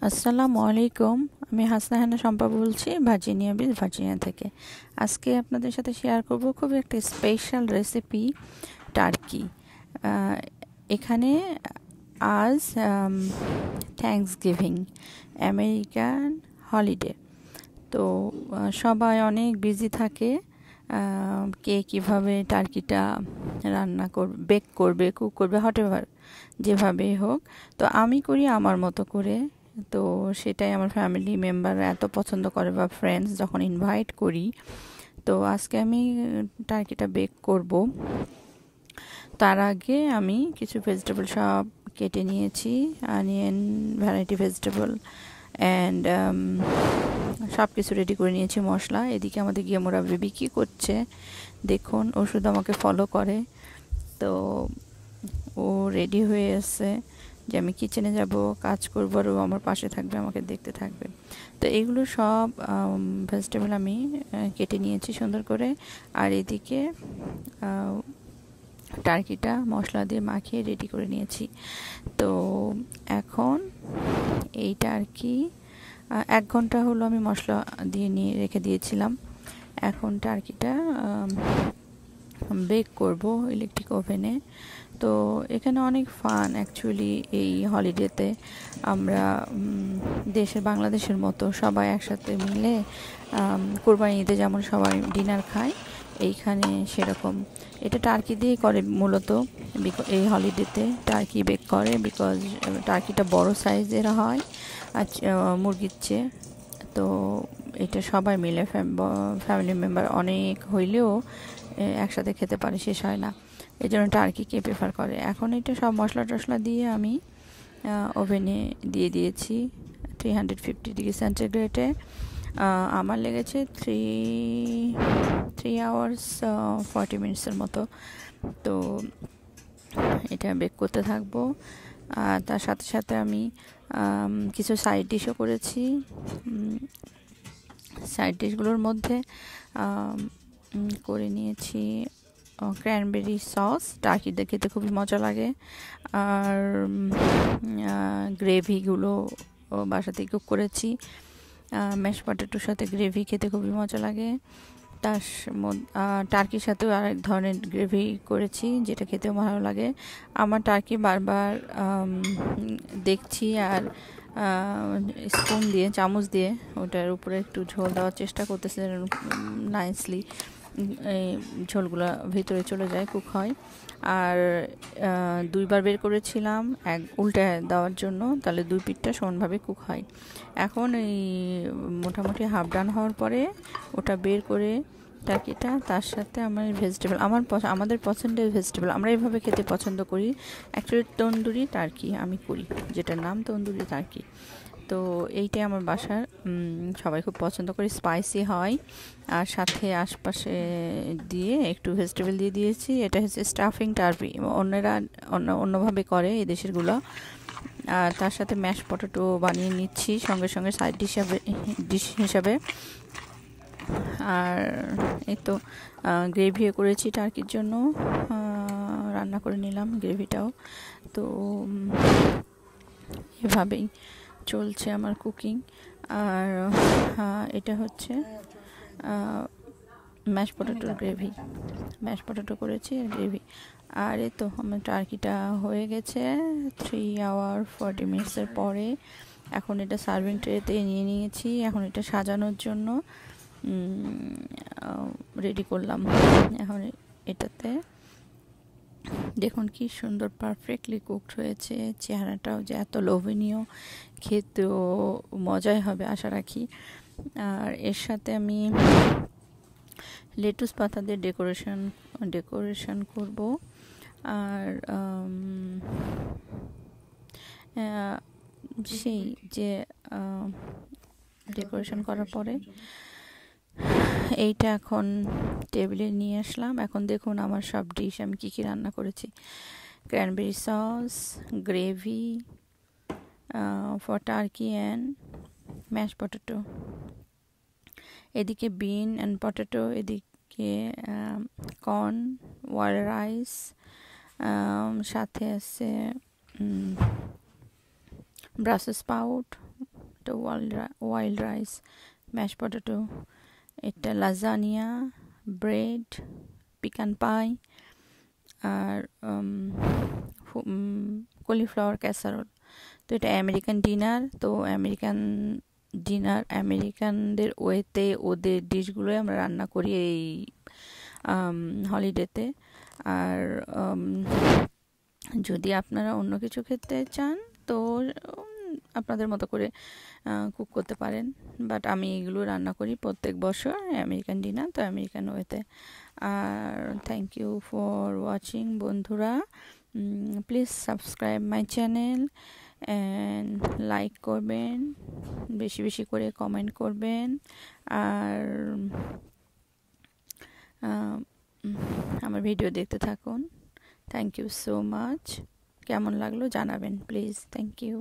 আসসালামু আলাইকুম। আমি হাসনা হানা শম্পা বলছি ভার্জিনিয়া বিচ, ভার্জিনিয়া থেকে। আজকে আপনাদের সাথে শেয়ার করব খুব একটা স্পেশাল রেসিপি, টার্কি। এখানে আজ থ্যাঙ্কসগিভিং, আমেরিকান হলিডে। তো সবাই অনেক বিজি থাকে। কে কীভাবে টার্কিটা রান্না করবে, বেক করবে, কুক করবে, হটএভার, যেভাবেই হোক। তো আমি করি আমার মতো করে। তো সেটাই আমার ফ্যামিলি মেম্বাররা এত পছন্দ করে, বা ফ্রেন্ডস যখন ইনভাইট করি। তো আজকে আমি টার্কিটা বেক করব। তার আগে আমি কিছু ভেজিটেবল সব কেটে নিয়েছি, অনিয়ন, ভ্যারাইটি ভেজিটেবল অ্যান্ড সব কিছু রেডি করে নিয়েছি, মশলা। এদিকে আমাদের গিয়ামোরা বেবি কী করছে দেখুন, ও শুধু আমাকে ফলো করে। তো ও রেডি হয়ে এসছে যে আমি কিচেনে যাব, কাজ করবো, আর ও আমার পাশে থাকবে, আমাকে দেখতে থাকবে। তো এগুলো সব ভেজিটেবল আমি কেটে নিয়েছি সুন্দর করে। আর এদিকে টার্কিটা মশলা দিয়ে মাখিয়ে রেডি করে নিয়েছি। তো এখন এই টার্কি 1 ঘন্টা হলো আমি মশলা দিয়ে নিয়ে রেখে দিয়েছিলাম। এখন টার্কিটা বেক করব ইলেকট্রিক ওভেনে। তো এখানে অনেক ফান অ্যাকচুয়ালি। এই হলিডেতে আমরা দেশের বাংলাদেশের মতো সবাই একসাথে মিলে কোরবানি ঈদে যেমন সবাই ডিনার খায়, এইখানে সেরকম। এটা টার্কি দিয়েই করে মূলত। এই হলিডেতে টার্কি বেক করে, বিকজ টার্কিটা বড় সাইজের হয় আর মুরগির চেয়ে। তো এটা সবাই মিলে ফ্যামিলি মেম্বার অনেক হইলেও একসাথে খেতে পারে, শেষ হয় না। এই জন্য টার্কিকে প্রেফার করে। এখন এটা সব মশলা টশলা দিয়ে আমি ওভেনে দিয়ে দিয়েছি 350 ডিগ্রি সেন্টিগ্রেডে। আমার লেগেছে 3 আওয়ার্স 40 মিনিটসের মতো। তো এটা বেক করতে থাকবো। তার সাথে সাথে আমি কিছু সাইড ডিশও করেছি। সাইড ডিশগুলোর মধ্যে করে নিয়েছি ক্র্যানবেরি সস, টার্কিতে খেতে খুবই মজা লাগে। আর গ্রেভিগুলো বাসাতেই কুক করেছি। ম্যাশ পটেটোর সাথে গ্রেভি খেতে খুবই মজা লাগে। তার টার্কির সাথেও আরেক ধরনের গ্রেভি করেছি, যেটা খেতেও ভালো লাগে। আমার টার্কি বারবার দেখছি আর স্পুন দিয়ে, চামচ দিয়ে ওটার উপরে একটু ঝোল দেওয়ার চেষ্টা করতেছে, নাইসলি এই ঝোলগুলো ভিতরে চলে যায়, কুক হয়। আর 2 বার বের করেছিলাম উল্টে দেওয়ার জন্য, তাহলে 2 পিঠটা সমানভাবে কুক হয়। এখন এই মোটামুটি হাফ ডান হওয়ার পরে ওটা বের করে টার্কিটা, তার সাথে আমার ভেজিটেবল, আমাদের পছন্দের ভেজিটেবল, আমরা এইভাবে খেতে পছন্দ করি। অ্যাকচুয়ালি তন্দুরি টার্কি আমি করি, যেটার নাম তন্দুরি টার্কি। তো এইটাই আমার বাসার সবাই খুব পছন্দ করে, স্পাইসি হয়। আর সাথে আশপাশে দিয়ে একটু ভেজিটেবল দিয়ে দিয়েছি। এটা হচ্ছে স্টাফিং টার্কি, অন্যরা অন্যভাবে করে এই দেশেরগুলো। আর তার সাথে ম্যাশ পটেটো বানিয়ে নিচ্ছি সঙ্গে সঙ্গে সাইড ডিশ হিসাবে। আর এই তো গ্রেভিও করেছি টার্কির জন্য, রান্না করে নিলাম গ্রেভিটাও। তো এভাবেই চলছে আমার কুকিং। আর এটা হচ্ছে ম্যাশ পটেটোর গ্রেভি, ম্যাশ পটেটো করেছি আর গ্রেভি। আর এই তো আমার টার্কিটা হয়ে গেছে 3 আওয়ার 40 মিনিটসের পরে। এখন এটা সার্ভিং ট্রেতে নিয়ে নিয়েছি। এখন এটা সাজানোর জন্য রেডি করলাম। এখন এটাতে দেখুন কি সুন্দর পারফেক্টলি কুকড হয়েছে। চেহারাটাও যে এত লোভনীয়, খেতেও মজাই হবে আশা রাখি। আর এর সাথে আমি লেটুস পাতা দিয়ে ডেকোরেশন করব। আর সেই যে ডেকোরেশন করার পরে এইটা এখন টেবিলে নিয়ে আসলাম। এখন দেখুন আমার সব ডিশ আমি কী কী রান্না করেছি। Cranberry sauce, gravy for turkey and mash potato, এদিকে বিন অ্যান্ড পটেটো, এদিকে কর্ন, ওয়াইল্ড রাইস, সাথে আছে ব্রাসেস স্পাউট, এটা ওয়াইল্ড রাইস, ম্যাশ পটেটো, এটা লাজানিয়া, ব্রেড, পিকান পাই, আর কলিফ্লাওয়ার ক্যাসারোল। তো এটা আমেরিকান ডিনার। তো আমেরিকানদের ওয়েতে ওদের ডিশগুলোই আমরা রান্না করি এই হলিডেতে। আর যদি আপনারা অন্য কিছু খেতে চান তো আপনাদের মতো করে কুক করতে পারেন, বাট আমি এগুলো রান্না করি প্রত্যেক বছর আমেরিকান ডিনার, তো আমেরিকান ওয়েতে। আর থ্যাংক ইউ ফর ওয়াচিং বন্ধুরা। Please subscribe my channel and like করবেন, বেশি বেশি করে কমেন্ট করবেন, আর আমার ভিডিও দেখতে থাকুন। Thank you so much. কেমন লাগলো জানাবেন প্লিজ। Thank you.